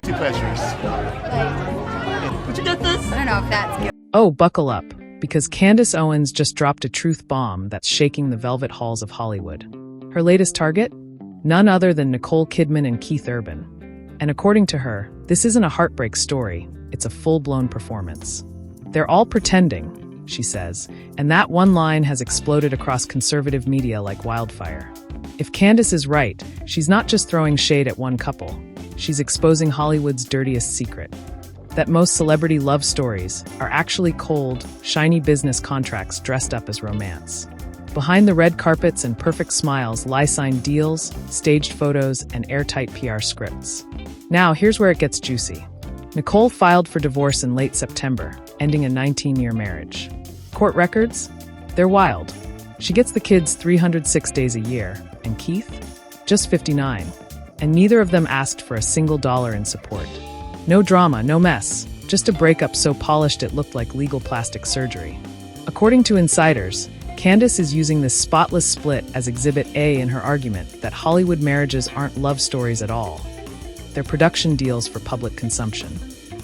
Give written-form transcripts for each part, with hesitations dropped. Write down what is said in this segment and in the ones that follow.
Two pleasures. Did you get this? I don't know if that's good. Oh, buckle up, because Candace Owens just dropped a truth bomb that's shaking the velvet halls of Hollywood. Her latest target? None other than NicoleKidman and KeithUrban. And according to her, this isn't a heartbreak story, it's a full-blown performance. They're all pretending, she says, and that one line has exploded across conservative media like wildfire. If Candace is right, she's not just throwing shade at one couple, she's exposing Hollywood's dirtiest secret. That most celebrity love stories are actually cold, shiny business contracts dressed up as romance. Behind the red carpets and perfect smiles lie signed deals, staged photos, and airtight PR scripts. Now, here's where it gets juicy. Nicole filed for divorce in late September, ending a 19-year marriage. Court records? They're wild. She gets the kids 306 days a year, and Keith? Just 59. And neither of them asked for a single dollar in support. No drama, no mess, just a breakup so polished it looked like legal plastic surgery. According to insiders, Candace is using this spotless split as Exhibit A in her argument that Hollywood marriages aren't love stories at all. They're production deals for public consumption.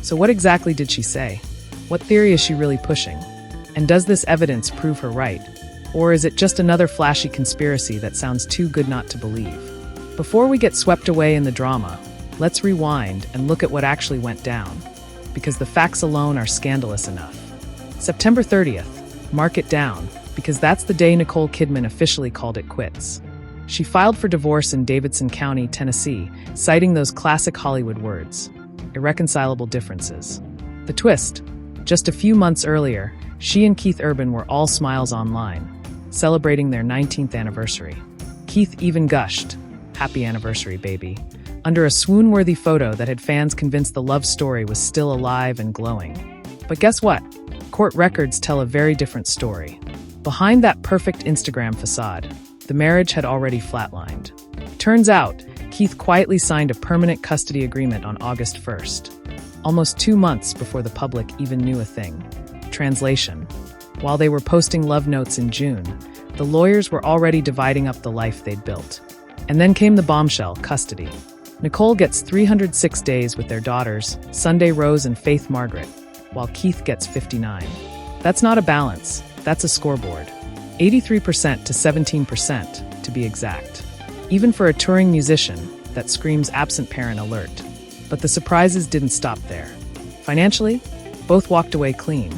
So what exactly did she say? What theory is she really pushing? And does this evidence prove her right? Or is it just another flashy conspiracy that sounds too good not to believe? Before we get swept away in the drama, let's rewind and look at what actually went down, because the facts alone are scandalous enough. September 30th, mark it down, because that's the day NicoleKidman officially called it quits. She filed for divorce in Davidson County, Tennessee, citing those classic Hollywood words, irreconcilable differences. The twist, just a few months earlier, she and KeithUrban were all smiles online, celebrating their 19th anniversary. Keith even gushed, "Happy anniversary, baby," under a swoon-worthy photo that had fans convinced the love story was still alive and glowing. But guess what? Court records tell a very different story. Behind that perfect Instagram facade, the marriage had already flatlined. Turns out, Keith quietly signed a permanent custody agreement on August 1st, almost 2 months before the public even knew a thing. Translation: while they were posting love notes in June, the lawyers were already dividing up the life they'd built. And then came the bombshell, custody. Nicole gets 306 days with their daughters, Sunday Rose and Faith Margaret, while Keith gets 59. That's not a balance, that's a scoreboard. 83% to 17%, to be exact. Even for a touring musician, that screams absent parent alert. But the surprises didn't stop there. Financially, both walked away clean.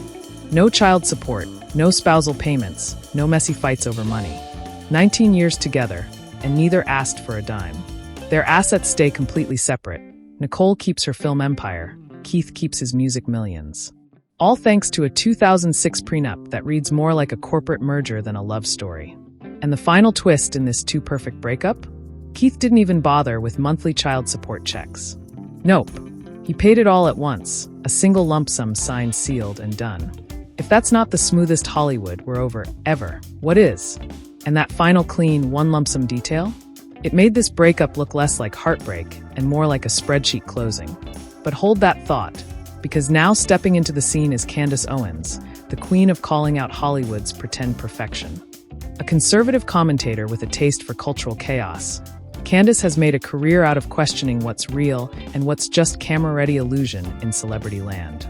No child support, no spousal payments, no messy fights over money. 19 years together, and neither asked for a dime. Their assets stay completely separate. Nicole keeps her film empire, Keith keeps his music millions. All thanks to a 2006 prenup that reads more like a corporate merger than a love story. And the final twist in this too-perfect breakup? Keith didn't even bother with monthly child support checks. Nope. He paid it all at once, a single lump sum signed, sealed, and done. If that's not the smoothest Hollywood we're over ever, what is? And that final clean, one lump sum detail? It made this breakup look less like heartbreak and more like a spreadsheet closing. But hold that thought, because now stepping into the scene is Candace Owens, the queen of calling out Hollywood's pretend perfection. A conservative commentator with a taste for cultural chaos, Candace has made a career out of questioning what's real and what's just camera-ready illusion in celebrity land.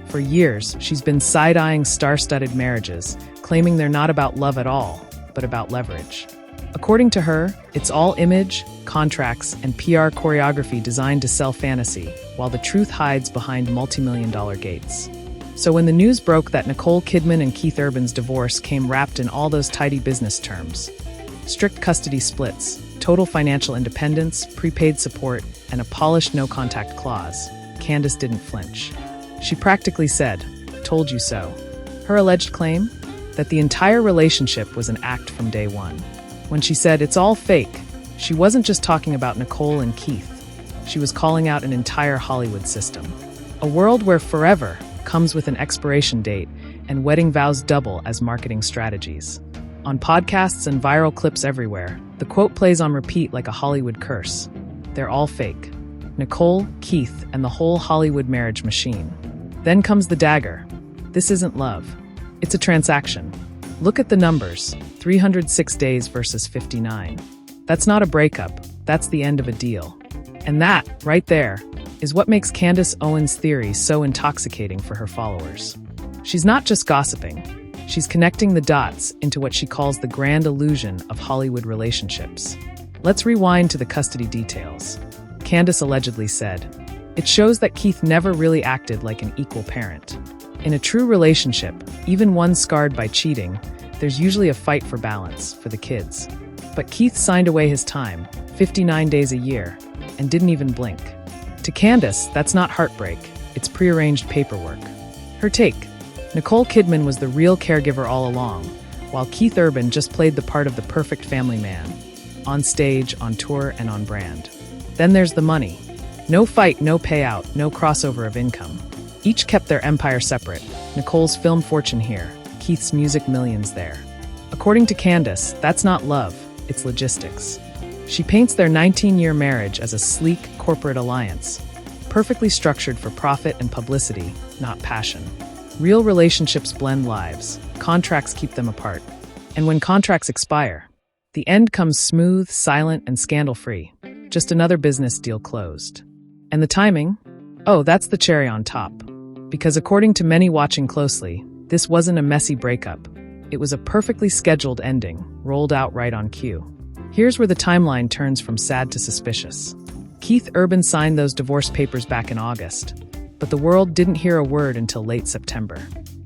For years, she's been side-eyeing star-studded marriages, claiming they're not about love at all, but about leverage. According to her, it's all image, contracts, and PR choreography designed to sell fantasy, while the truth hides behind multi-million-dollar gates. So when the news broke that NicoleKidman and KeithUrban's divorce came wrapped in all those tidy business terms, strict custody splits, total financial independence, prepaid support, and a polished no-contact clause, Candace didn't flinch. She practically said, "Told you so." Her alleged claim? That the entire relationship was an act from day one. When she said, "It's all fake," she wasn't just talking about Nicole and Keith. She was calling out an entire Hollywood system. A world where forever comes with an expiration date and wedding vows double as marketing strategies. On podcasts and viral clips everywhere, the quote plays on repeat like a Hollywood curse. They're all fake. Nicole, Keith, and the whole Hollywood marriage machine. Then comes the dagger. This isn't love. It's a transaction. Look at the numbers, 306 days versus 59. That's not a breakup, that's the end of a deal. And that, right there, is what makes Candace Owens' theory so intoxicating for her followers. She's not just gossiping. She's connecting the dots into what she calls the grand illusion of Hollywood relationships. Let's rewind to the custody details. Candace allegedly said, "It shows that Keith never really acted like an equal parent. In a true relationship, even one scarred by cheating, there's usually a fight for balance, for the kids. But Keith signed away his time, 59 days a year, and didn't even blink." To Candace, that's not heartbreak, it's prearranged paperwork. Her take: NicoleKidman was the real caregiver all along, while KeithUrban just played the part of the perfect family man, on stage, on tour, and on brand. Then there's the money. No fight, no payout, no crossover of income. Each kept their empire separate. Nicole's film fortune here, Keith's music millions there. According to Candace, that's not love, it's logistics. She paints their 19-year marriage as a sleek corporate alliance, perfectly structured for profit and publicity, not passion. Real relationships blend lives, contracts keep them apart. And when contracts expire, the end comes smooth, silent, and scandal-free. Just another business deal closed. And the timing? Oh, that's the cherry on top. Because according to many watching closely, this wasn't a messy breakup. It was a perfectly scheduled ending, rolled out right on cue. Here's where the timeline turns from sad to suspicious. KeithUrban signed those divorce papers back in August, but the world didn't hear a word until late September.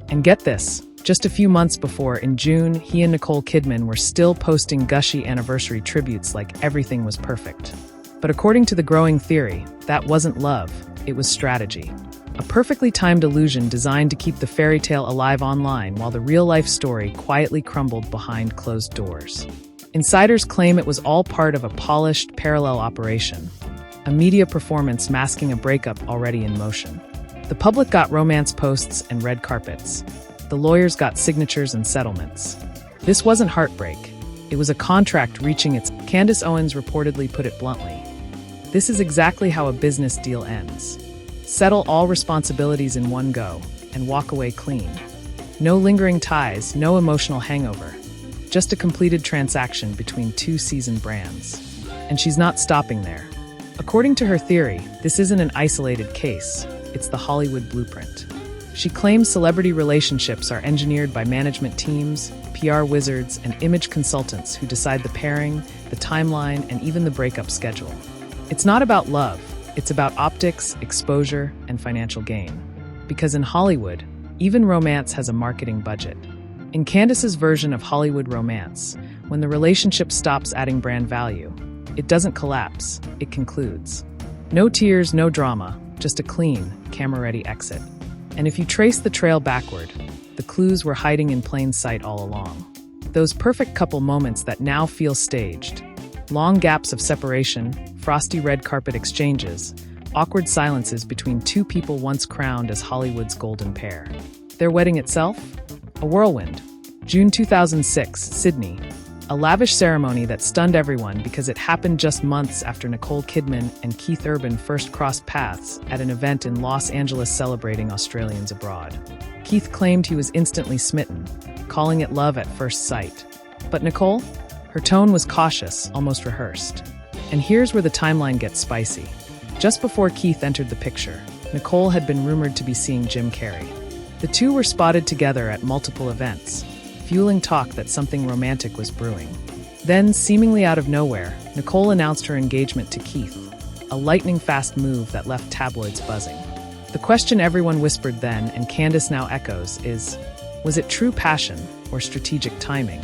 And get this, just a few months before, in June, he and NicoleKidman were still posting gushy anniversary tributes like everything was perfect. But according to the growing theory, that wasn't love, it was strategy. A perfectly timed illusion designed to keep the fairy tale alive online while the real-life story quietly crumbled behind closed doors. Insiders claim it was all part of a polished, parallel operation, a media performance masking a breakup already in motion. The public got romance posts and red carpets. The lawyers got signatures and settlements. This wasn't heartbreak. It was a contract reaching its... Candace Owens reportedly put it bluntly. This is exactly how a business deal ends. Settle all responsibilities in one go and walk away clean. No lingering ties, no emotional hangover. Just a completed transaction between two seasoned brands. And she's not stopping there. According to her theory, this isn't an isolated case. It's the Hollywood blueprint. She claims celebrity relationships are engineered by management teams, PR wizards, and image consultants who decide the pairing, the timeline, and even the breakup schedule. It's not about love. It's about optics, exposure, and financial gain. Because in Hollywood, even romance has a marketing budget. In Candace's version of Hollywood romance, when the relationship stops adding brand value, it doesn't collapse, it concludes. No tears, no drama, just a clean, camera-ready exit. And if you trace the trail backward, the clues were hiding in plain sight all along. Those perfect couple moments that now feel staged. Long gaps of separation, frosty red carpet exchanges, awkward silences between two people once crowned as Hollywood's golden pair. Their wedding itself? A whirlwind. June 2006, Sydney. A lavish ceremony that stunned everyone because it happened just months after NicoleKidman and KeithUrban first crossed paths at an event in Los Angeles celebrating Australians abroad. Keith claimed he was instantly smitten, calling it love at first sight. But Nicole? Her tone was cautious, almost rehearsed. And here's where the timeline gets spicy. Just before Keith entered the picture, Nicole had been rumored to be seeing Jim Carrey. The two were spotted together at multiple events, fueling talk that something romantic was brewing. Then, seemingly out of nowhere, Nicole announced her engagement to Keith, a lightning-fast move that left tabloids buzzing. The question everyone whispered then, and Candace now echoes, is, was it true passion or strategic timing?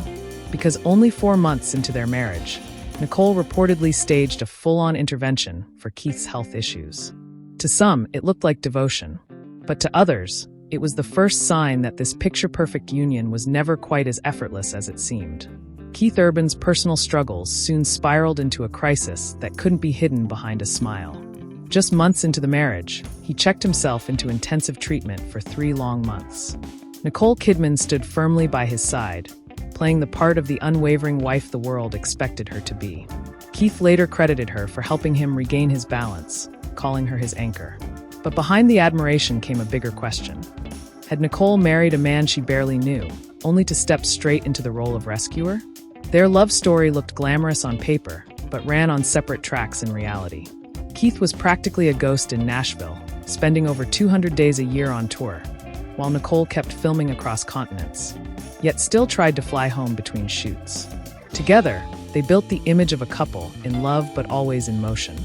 Because only 4 months into their marriage, Nicole reportedly staged a full-on intervention for Keith's health issues. To some, it looked like devotion, but to others, it was the first sign that this picture-perfect union was never quite as effortless as it seemed. KeithUrban's personal struggles soon spiraled into a crisis that couldn't be hidden behind a smile. Just months into the marriage, he checked himself into intensive treatment for 3 long months. NicoleKidman stood firmly by his side, playing the part of the unwavering wife the world expected her to be. Keith later credited her for helping him regain his balance, calling her his anchor. But behind the admiration came a bigger question. Had Nicole married a man she barely knew, only to step straight into the role of rescuer? Their love story looked glamorous on paper, but ran on separate tracks in reality. Keith was practically a ghost in Nashville, spending over 200 days a year on tour, while Nicole kept filming across continents, yet still tried to fly home between shoots. Together, they built the image of a couple in love but always in motion.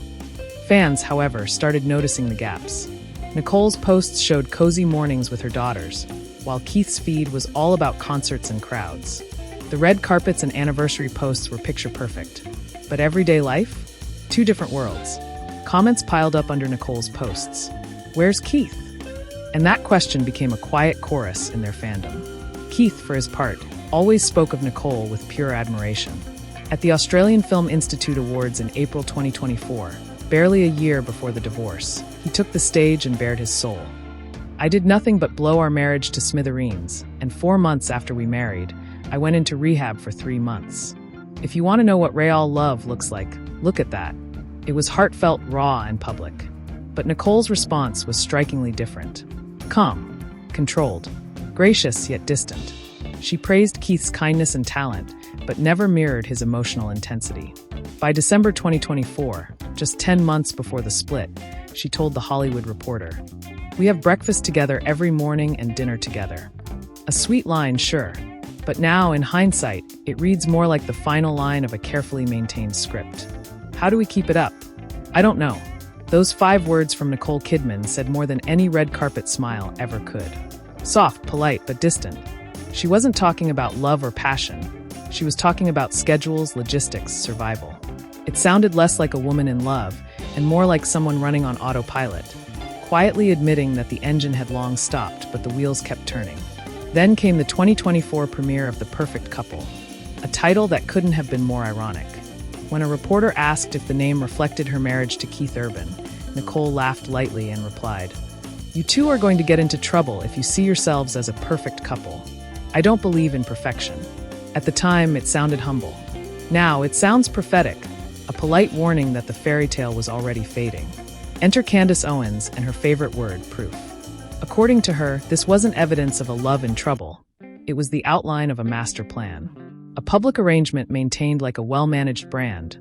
Fans, however, started noticing the gaps. Nicole's posts showed cozy mornings with her daughters, while Keith's feed was all about concerts and crowds. The red carpets and anniversary posts were picture perfect. But everyday life? Two different worlds. Comments piled up under Nicole's posts. Where's Keith? And that question became a quiet chorus in their fandom. Keith, for his part, always spoke of Nicole with pure admiration. At the Australian Film Institute Awards in April 2024, barely a year before the divorce, he took the stage and bared his soul. "I did nothing but blow our marriage to smithereens, and 4 months after we married, I went into rehab for 3 months. If you want to know what real love looks like, look at that." It was heartfelt, raw, and public. But Nicole's response was strikingly different. Calm, controlled, gracious yet distant. She praised Keith's kindness and talent, but never mirrored his emotional intensity. By December 2024, just 10 months before the split, she told The Hollywood Reporter, "We have breakfast together every morning and dinner together." A sweet line, sure, but now, in hindsight, it reads more like the final line of a carefully maintained script. How do we keep it up? I don't know. Those 5 words from NicoleKidman said more than any red carpet smile ever could. Soft, polite, but distant. She wasn't talking about love or passion. She was talking about schedules, logistics, survival. It sounded less like a woman in love and more like someone running on autopilot, quietly admitting that the engine had long stopped, but the wheels kept turning. Then came the 2024 premiere of The Perfect Couple, a title that couldn't have been more ironic. When a reporter asked if the name reflected her marriage to KeithUrban, Nicole laughed lightly and replied, "You two are going to get into trouble if you see yourselves as a perfect couple. I don't believe in perfection." At the time, it sounded humble. Now, it sounds prophetic, a polite warning that the fairy tale was already fading. Enter Candace Owens and her favorite word, proof. According to her, this wasn't evidence of a love in trouble. It was the outline of a master plan. A public arrangement maintained like a well-managed brand,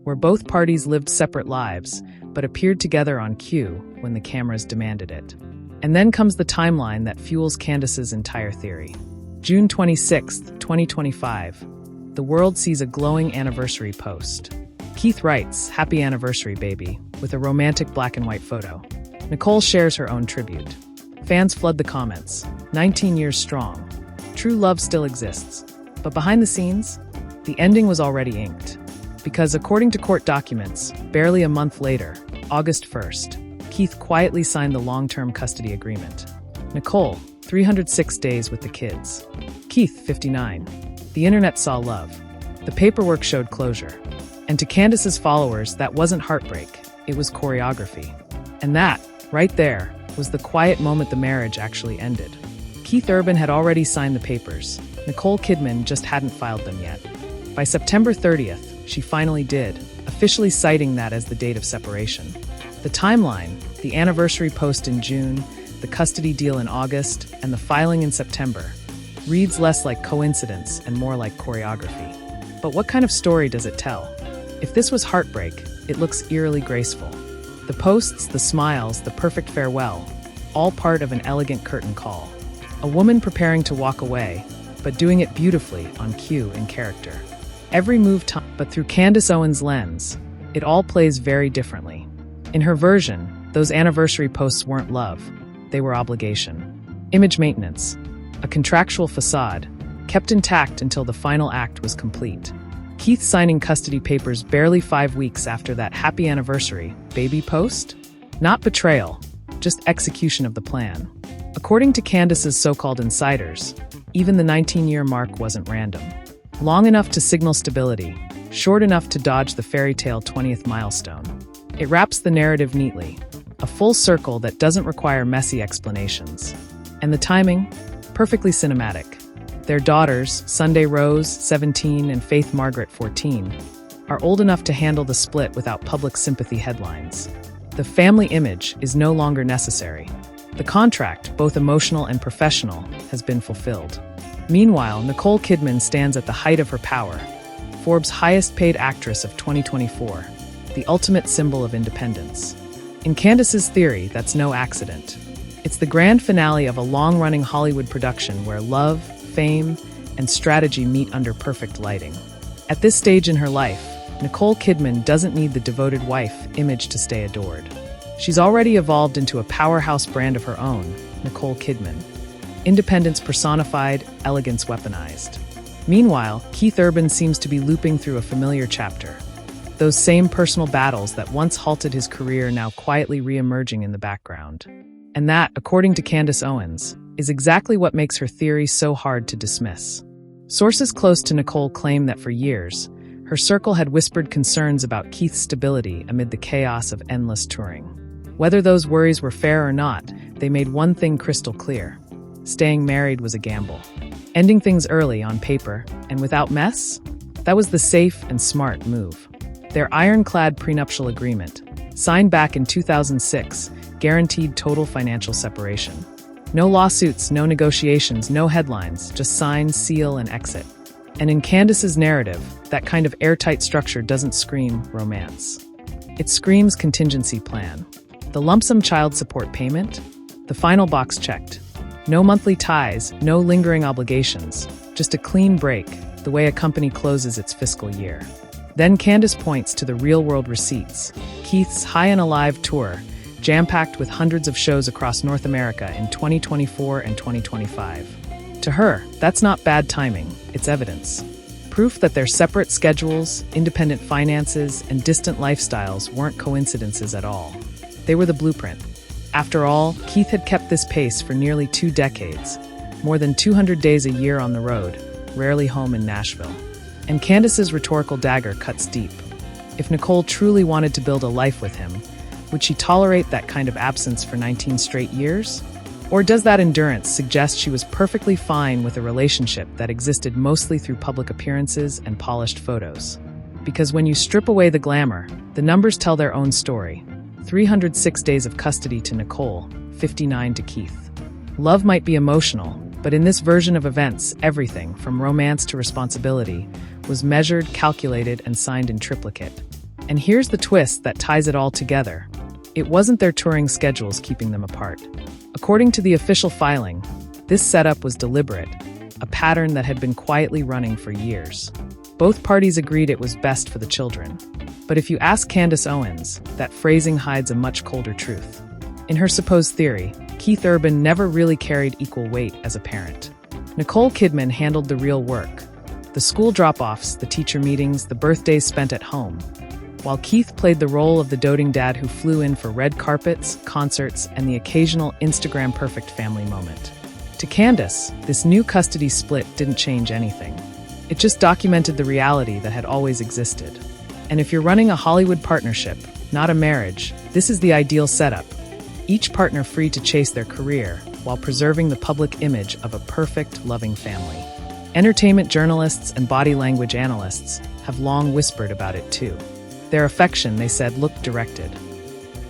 where both parties lived separate lives, but appeared together on cue when the cameras demanded it. And then comes the timeline that fuels Candace's entire theory. June 26, 2025. The world sees a glowing anniversary post. Keith writes, "Happy anniversary, baby," with a romantic black and white photo. Nicole shares her own tribute. Fans flood the comments. 19 years strong. True love still exists. But behind the scenes, the ending was already inked. Because according to court documents, barely a month later, August 1st, Keith quietly signed the long-term custody agreement. Nicole, 306 days with the kids. Keith, 59. The internet saw love. The paperwork showed closure. And to Candace's followers, that wasn't heartbreak, it was choreography. And that, right there, was the quiet moment the marriage actually ended. KeithUrban had already signed the papers. NicoleKidman just hadn't filed them yet. By September 30th, she finally did, officially citing that as the date of separation. The timeline, the anniversary post in June, the custody deal in August, and the filing in September, reads less like coincidence and more like choreography. But what kind of story does it tell? If this was heartbreak, it looks eerily graceful. The posts, the smiles, the perfect farewell, all part of an elegant curtain call. A woman preparing to walk away, but doing it beautifully on cue in character. Every move but through Candace Owens' lens, it all plays very differently. In her version, those anniversary posts weren't love, they were obligation. Image maintenance, a contractual facade, kept intact until the final act was complete. Keith signing custody papers barely 5 weeks after that happy anniversary, baby post? Not betrayal, just execution of the plan. According to Candace's so-called insiders, even the 19-year mark wasn't random. Long enough to signal stability, short enough to dodge the fairy tale 20th milestone. It wraps the narrative neatly, a full circle that doesn't require messy explanations. And the timing? Perfectly cinematic. Their daughters, Sunday Rose, 17, and Faith Margaret, 14, are old enough to handle the split without public sympathy headlines. The family image is no longer necessary. The contract, both emotional and professional, has been fulfilled. Meanwhile, NicoleKidman stands at the height of her power. Forbes' highest-paid actress of 2024, the ultimate symbol of independence. In Candace's theory, that's no accident. It's the grand finale of a long-running Hollywood production where love, fame, and strategy meet under perfect lighting. At this stage in her life, Nicole Kidman doesn't need the devoted wife image to stay adored. She's already evolved into a powerhouse brand of her own, NicoleKidman. Independence personified, elegance weaponized. Meanwhile, KeithUrban seems to be looping through a familiar chapter. Those same personal battles that once halted his career now quietly re-emerging in the background. And that, according to Candace Owens, is exactly what makes her theory so hard to dismiss. Sources close to Nicole claim that for years, her circle had whispered concerns about Keith's stability amid the chaos of endless touring. Whether those worries were fair or not, they made one thing crystal clear. Staying married was a gamble. Ending things early on paper, and without mess? That was the safe and smart move. Their ironclad prenuptial agreement, signed back in 2006, guaranteed total financial separation. No lawsuits, no negotiations, no headlines, just sign, seal, and exit. And in Candace's narrative, that kind of airtight structure doesn't scream romance. It screams contingency plan. The lump sum child support payment? The final box checked. No monthly ties, no lingering obligations, just a clean break, the way a company closes its fiscal year. Then Candace points to the real-world receipts. Keith's High and Alive tour, jam-packed with hundreds of shows across North America in 2024 and 2025. To her, that's not bad timing, it's evidence. Proof that their separate schedules, independent finances, and distant lifestyles weren't coincidences at all. They were the blueprint. After all, Keith had kept this pace for nearly 2 decades, more than 200 days a year on the road, rarely home in Nashville. And Candace's rhetorical dagger cuts deep. If Nicole truly wanted to build a life with him, would she tolerate that kind of absence for 19 straight years? Or does that endurance suggest she was perfectly fine with a relationship that existed mostly through public appearances and polished photos? Because when you strip away the glamour, the numbers tell their own story. 306 days of custody to Nicole, 59 to Keith. Love might be emotional, but in this version of events, everything, from romance to responsibility, was measured, calculated, and signed in triplicate. And here's the twist that ties it all together. It wasn't their touring schedules keeping them apart. According to the official filing, this setup was deliberate, a pattern that had been quietly running for years. Both parties agreed it was best for the children. But if you ask Candace Owens, that phrasing hides a much colder truth. In her supposed theory, KeithUrban never really carried equal weight as a parent. Nicole Kidman handled the real work. The school drop-offs, the teacher meetings, the birthdays spent at home. While Keith played the role of the doting dad who flew in for red carpets, concerts, and the occasional Instagram-perfect family moment. To Candace, this new custody split didn't change anything. It just documented the reality that had always existed. And if you're running a Hollywood partnership, not a marriage, this is the ideal setup. Each partner free to chase their career while preserving the public image of a perfect, loving family. Entertainment journalists and body language analysts have long whispered about it too. Their affection, they said, looked directed.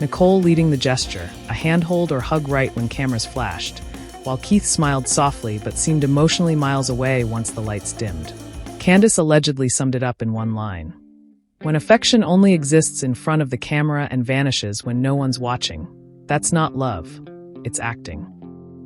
Nicole leading the gesture, a handhold or hug right when cameras flashed, while Keith smiled softly but seemed emotionally miles away once the lights dimmed. Candace allegedly summed it up in one line. When affection only exists in front of the camera and vanishes when no one's watching, that's not love, it's acting.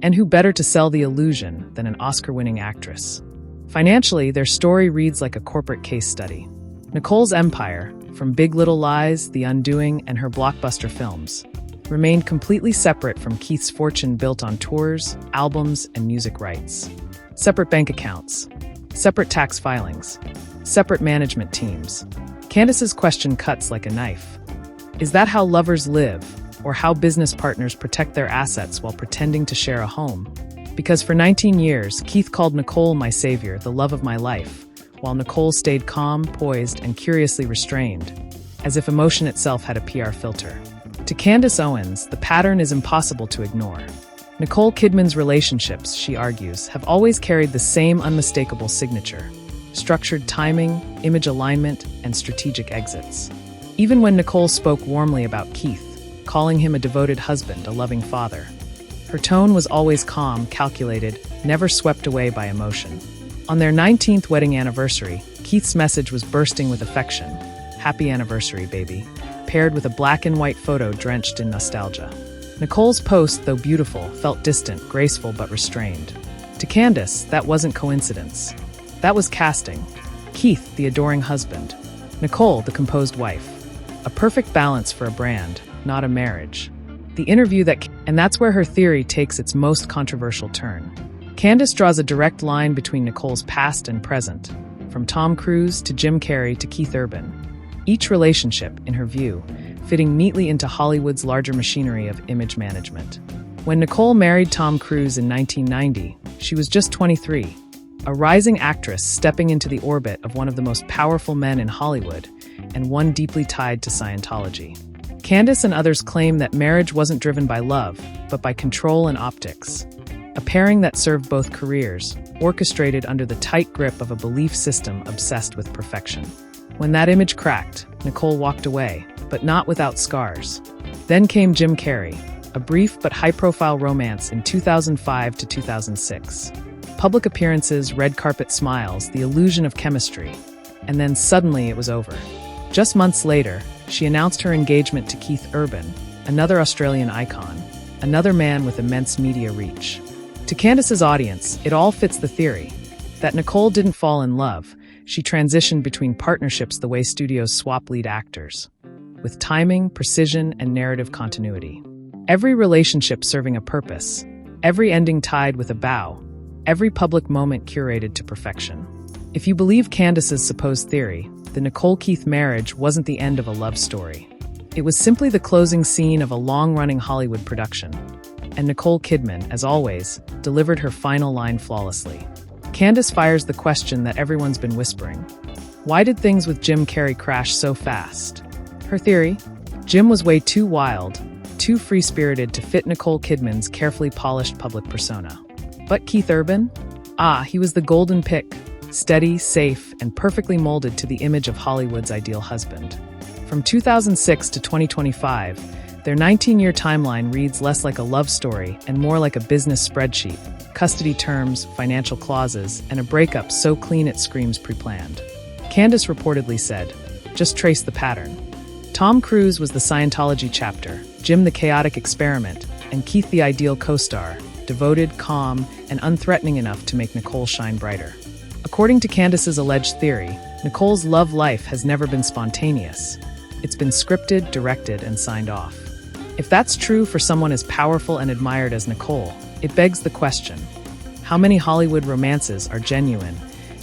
And who better to sell the illusion than an Oscar-winning actress? Financially, their story reads like a corporate case study. Nicole's empire, from Big Little Lies, The Undoing, and her blockbuster films, remained completely separate from Keith's fortune built on tours, albums, and music rights. Separate bank accounts, separate tax filings, separate management teams. Candace's question cuts like a knife. Is that how lovers live, or how business partners protect their assets while pretending to share a home? Because for 19 years, Keith called Nicole my savior, the love of my life, while Nicole stayed calm, poised, and curiously restrained, as if emotion itself had a PR filter. To Candace Owens, the pattern is impossible to ignore. Nicole Kidman's relationships, she argues, have always carried the same unmistakable signature: structured timing, image alignment, and strategic exits. Even when Nicole spoke warmly about Keith, calling him a devoted husband, a loving father, her tone was always calm, calculated, never swept away by emotion. On their 19th wedding anniversary, Keith's message was bursting with affection. Happy anniversary, baby, paired with a black and white photo drenched in nostalgia. Nicole's post, though beautiful, felt distant, graceful, but restrained. To Candace, that wasn't coincidence. That was casting. Keith, the adoring husband. Nicole, the composed wife. A perfect balance for a brand, not a marriage. And that's where her theory takes its most controversial turn. Candace draws a direct line between Nicole's past and present, from Tom Cruise to Jim Carrey to KeithUrban. Each relationship, in her view, fitting neatly into Hollywood's larger machinery of image management. When Nicole married Tom Cruise in 1990, she was just 23, a rising actress stepping into the orbit of one of the most powerful men in Hollywood, and one deeply tied to Scientology. Candace and others claim that marriage wasn't driven by love, but by control and optics. A pairing that served both careers, orchestrated under the tight grip of a belief system obsessed with perfection. When that image cracked, Nicole walked away, but not without scars. Then came Jim Carrey, a brief but high-profile romance in 2005 to 2006. Public appearances, red carpet smiles, the illusion of chemistry. And then suddenly it was over. Just months later, she announced her engagement to KeithUrban, another Australian icon, another man with immense media reach. To Candace's audience, it all fits the theory that Nicole didn't fall in love. She transitioned between partnerships the way studios swap lead actors, with timing, precision, and narrative continuity. Every relationship serving a purpose, every ending tied with a bow, every public moment curated to perfection. If you believe Candace's supposed theory, the Nicole-Keith marriage wasn't the end of a love story. It was simply the closing scene of a long-running Hollywood production. And NicoleKidman, as always, delivered her final line flawlessly. Candace fires the question that everyone's been whispering. Why did things with Jim Carrey crash so fast? Her theory? Jim was way too wild, too free-spirited to fit NicoleKidman's carefully polished public persona. But KeithUrban? He was the golden pick, steady, safe, and perfectly molded to the image of Hollywood's ideal husband. From 2006 to 2025, their 19-year timeline reads less like a love story and more like a business spreadsheet, custody terms, financial clauses, and a breakup so clean it screams pre-planned. Candace reportedly said, "Just trace the pattern." Tom Cruise was the Scientology chapter, Jim the chaotic experiment, and Keith the ideal co-star, devoted, calm, and unthreatening enough to make Nicole shine brighter. According to Candace's alleged theory, Nicole's love life has never been spontaneous. It's been scripted, directed, and signed off. If that's true for someone as powerful and admired as Nicole, it begs the question, how many Hollywood romances are genuine,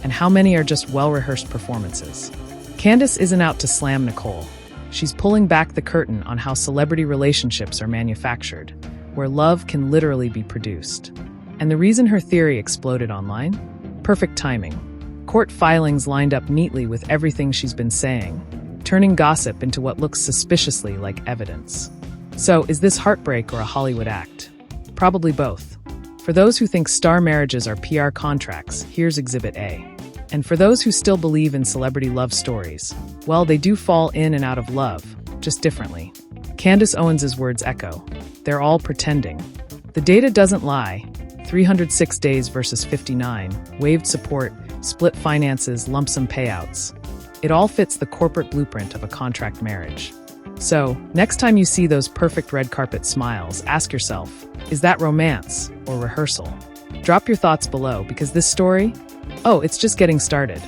and how many are just well-rehearsed performances? Candace isn't out to slam Nicole. She's pulling back the curtain on how celebrity relationships are manufactured, where love can literally be produced. And the reason her theory exploded online? Perfect timing. Court filings lined up neatly with everything she's been saying, turning gossip into what looks suspiciously like evidence. So, is this heartbreak or a Hollywood act? Probably both. For those who think star marriages are PR contracts, here's Exhibit A. And for those who still believe in celebrity love stories, well, they do fall in and out of love, just differently. Candace Owens' words echo. They're all pretending. The data doesn't lie. 306 days versus 59, waived support, split finances, lump sum payouts. It all fits the corporate blueprint of a contract marriage. So, next time you see those perfect red carpet smiles, ask yourself, is that romance or rehearsal? Drop your thoughts below because this story, it's just getting started.